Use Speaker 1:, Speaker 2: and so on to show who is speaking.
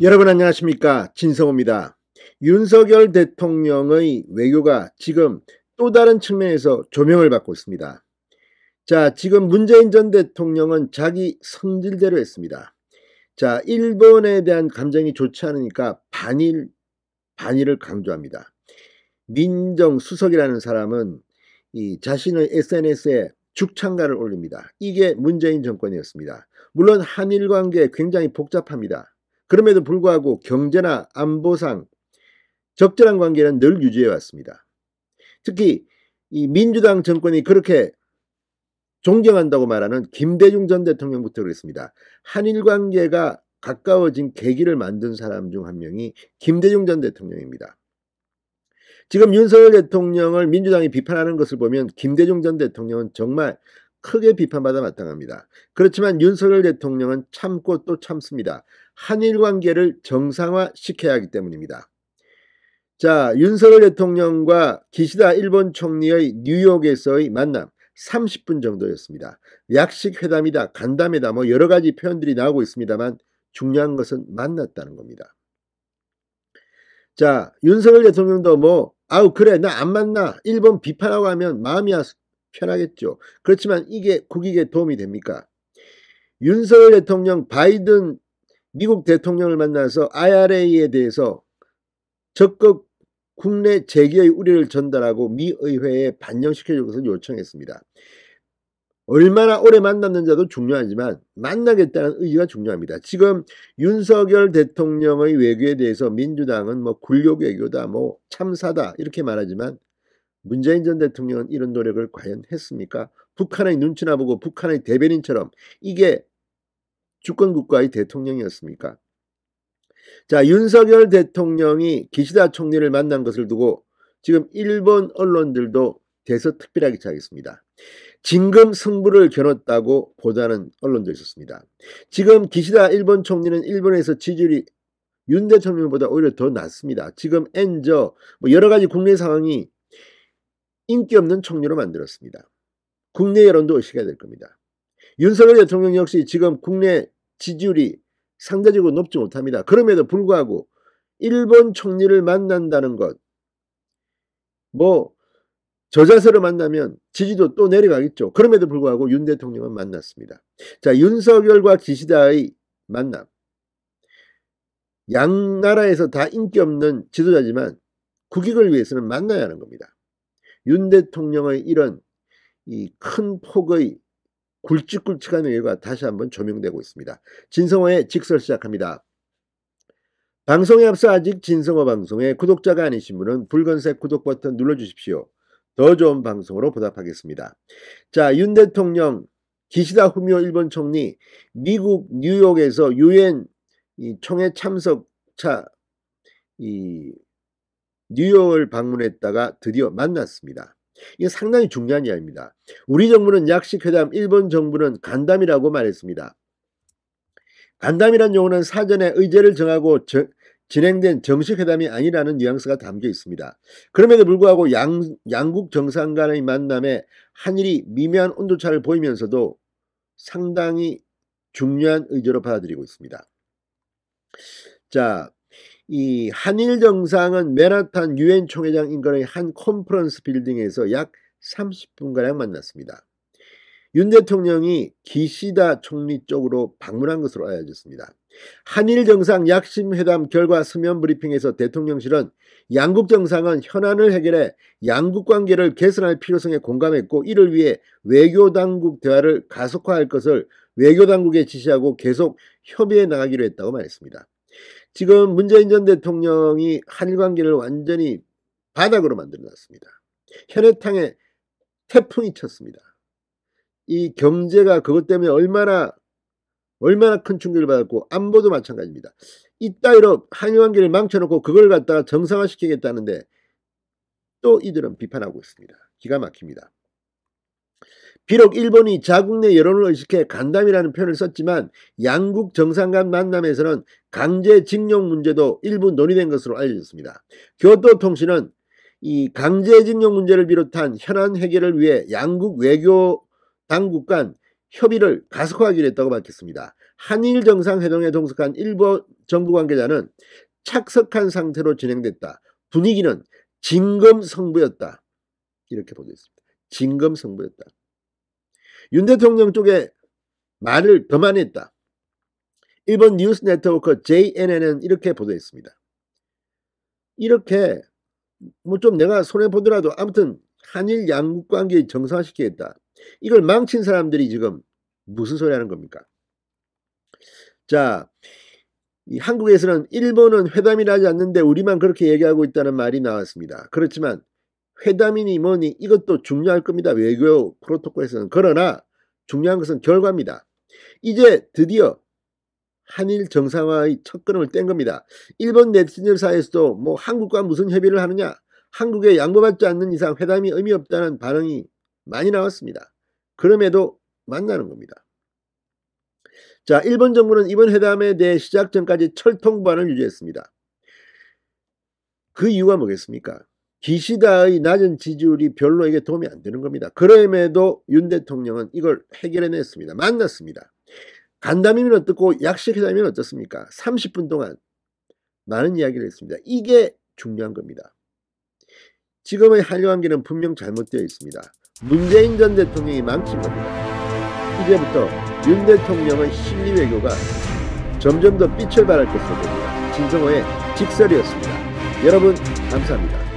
Speaker 1: 여러분 안녕하십니까, 진성호입니다. 윤석열 대통령의 외교가 지금 또 다른 측면에서 조명을 받고 있습니다. 자, 지금 문재인 전 대통령은 자기 성질대로 했습니다. 자, 일본에 대한 감정이 좋지 않으니까 반일을 강조합니다. 민정수석이라는 사람은 자신의 SNS에 죽창가를 올립니다. 이게 문재인 정권이었습니다. 물론 한일 관계 굉장히 복잡합니다. 그럼에도 불구하고 경제나 안보상 적절한 관계는 늘 유지해 왔습니다. 특히 이 민주당 정권이 그렇게 존경한다고 말하는 김대중 전 대통령부터 그랬습니다. 한일 관계가 가까워진 계기를 만든 사람 중 한 명이 김대중 전 대통령입니다. 지금 윤석열 대통령을 민주당이 비판하는 것을 보면 김대중 전 대통령은 정말 크게 비판받아 마땅합니다. 그렇지만 윤석열 대통령은 참고 또 참습니다. 한일 관계를 정상화시켜야 하기 때문입니다. 자, 윤석열 대통령과 기시다 일본 총리의 뉴욕에서의 만남 30분 정도였습니다. 약식 회담이다, 간담회다, 여러 가지 표현들이 나오고 있습니다만 중요한 것은 만났다는 겁니다. 자, 윤석열 대통령도 그래, 나 안 만나, 일본 비판하고 하면 마음이 편하겠죠. 그렇지만 이게 국익에 도움이 됩니까? 윤석열 대통령 바이든 미국 대통령을 만나서 IRA에 대해서 적극 국내 재개의 우려를 전달하고 미 의회에 반영시켜줄 것을 요청했습니다. 얼마나 오래 만났는지도 중요하지만 만나겠다는 의지가 중요합니다. 지금 윤석열 대통령의 외교에 대해서 민주당은 굴욕 외교다, 참사다 이렇게 말하지만 문재인 전 대통령은 이런 노력을 과연 했습니까? 북한의 눈치나 보고 북한의 대변인처럼 이게 주권국가의 대통령이었습니까? 자, 윤석열 대통령이 기시다 총리를 만난 것을 두고 지금 일본 언론들도 대서특필하기 시작했습니다. 진금 승부를 겨눴다고 보도하는 언론도 있었습니다. 지금 기시다 일본 총리는 일본에서 지지율이 윤 대통령보다 오히려 더 낮습니다. 지금 엔저 여러 가지 국내 상황이 인기 없는 총리로 만들었습니다. 국내 여론도 의식해야 될 겁니다. 윤석열 대통령 역시 지금 국내 지지율이 상대적으로 높지 못합니다. 그럼에도 불구하고 일본 총리를 만난다는 것, 저자세로 만나면 지지도 또 내려가겠죠. 그럼에도 불구하고 윤 대통령은 만났습니다. 자, 윤석열과 기시다의 만남. 양 나라에서 다 인기 없는 지도자지만 국익을 위해서는 만나야 하는 겁니다. 윤 대통령의 이런 이 큰 폭의 굵직굵직한 외교가 다시 한번 조명되고 있습니다. 진성호의 직설 시작합니다. 방송에 앞서 아직 진성호 방송의 구독자가 아니신 분은 붉은색 구독 버튼 눌러주십시오. 더 좋은 방송으로 보답하겠습니다. 자, 윤 대통령, 기시다 후미오 일본 총리, 미국 뉴욕에서 유엔 총회 참석차 뉴욕을 방문했다가 드디어 만났습니다. 이게 상당히 중요한 이야기입니다. 우리 정부는 약식 회담, 일본 정부는 간담이라고 말했습니다. 간담이란 용어는 사전에 의제를 정하고 진행된 정식 회담이 아니라는 뉘앙스가 담겨 있습니다. 그럼에도 불구하고 양국 정상 간의 만남에 한일이 미묘한 온도차를 보이면서도 상당히 중요한 의제로 받아들이고 있습니다. 자, 이 한일 정상은 맨하탄 유엔 총회장 인근의 한 컨퍼런스 빌딩에서 약 30분가량 만났습니다. 윤 대통령이 기시다 총리 쪽으로 방문한 것으로 알려졌습니다. 한일 정상 약심회담 결과 서면 브리핑에서 대통령실은 양국 정상은 현안을 해결해 양국 관계를 개선할 필요성에 공감했고 이를 위해 외교당국 대화를 가속화할 것을 외교당국에 지시하고 계속 협의해 나가기로 했다고 말했습니다. 지금 문재인 전 대통령이 한일 관계를 완전히 바닥으로 만들어놨습니다. 현해탕에 태풍이 쳤습니다. 이 경제가 그것 때문에 얼마나 큰 충격을 받았고 안보도 마찬가지입니다. 이따위로 한일 관계를 망쳐놓고 그걸 갖다가 정상화시키겠다는데 또 이들은 비판하고 있습니다. 기가 막힙니다. 비록 일본이 자국 내 여론을 의식해 간담이라는 표현을 썼지만 양국 정상 간 만남에서는 강제징용 문제도 일부 논의된 것으로 알려졌습니다. 교토통신은 이 강제징용 문제를 비롯한 현안 해결을 위해 양국 외교 당국 간 협의를 가속화하기로 했다고 밝혔습니다. 한일 정상회동에 동석한 일본 정부 관계자는 착석한 상태로 진행됐다. 분위기는 진검승부였다. 이렇게 보도했습니다. 진검승부였다. 윤 대통령 쪽에 말을 더 많이 했다. 일본 뉴스 네트워크 JNN은 이렇게 보도했습니다. 이렇게 뭐 좀 내가 손해보더라도 아무튼 한일 양국 관계 정상화시키겠다. 이걸 망친 사람들이 지금 무슨 소리 하는 겁니까? 자, 이 한국에서는 일본은 회담이라 하지 않는데 우리만 그렇게 얘기하고 있다는 말이 나왔습니다. 그렇지만 회담이니 뭐니 이것도 중요할 겁니다. 외교 프로토콜에서는. 그러나 중요한 것은 결과입니다. 이제 드디어 한일 정상화의 첫 걸음을 뗀 겁니다. 일본 네티즌 사이에서도 뭐 한국과 무슨 협의를 하느냐, 한국에 양보받지 않는 이상 회담이 의미 없다는 반응이 많이 나왔습니다. 그럼에도 만나는 겁니다. 자, 일본 정부는 이번 회담에 대해 시작 전까지 철통반을 유지했습니다. 그 이유가 뭐겠습니까? 기시다의 낮은 지지율이 별로 이게 도움이 안 되는 겁니다. 그럼에도 윤 대통령은 이걸 해결해냈습니다. 만났습니다. 간담이면 어떻고 약식회담이면 어떻습니까? 30분 동안 많은 이야기를 했습니다. 이게 중요한 겁니다. 지금의 한일 관계는 분명 잘못되어 있습니다. 문재인 전 대통령이 망친 겁니다. 이제부터 윤 대통령의 실리 외교가 점점 더 빛을 발할 것으로 보입니다. 진성호의 직설이었습니다. 여러분 감사합니다.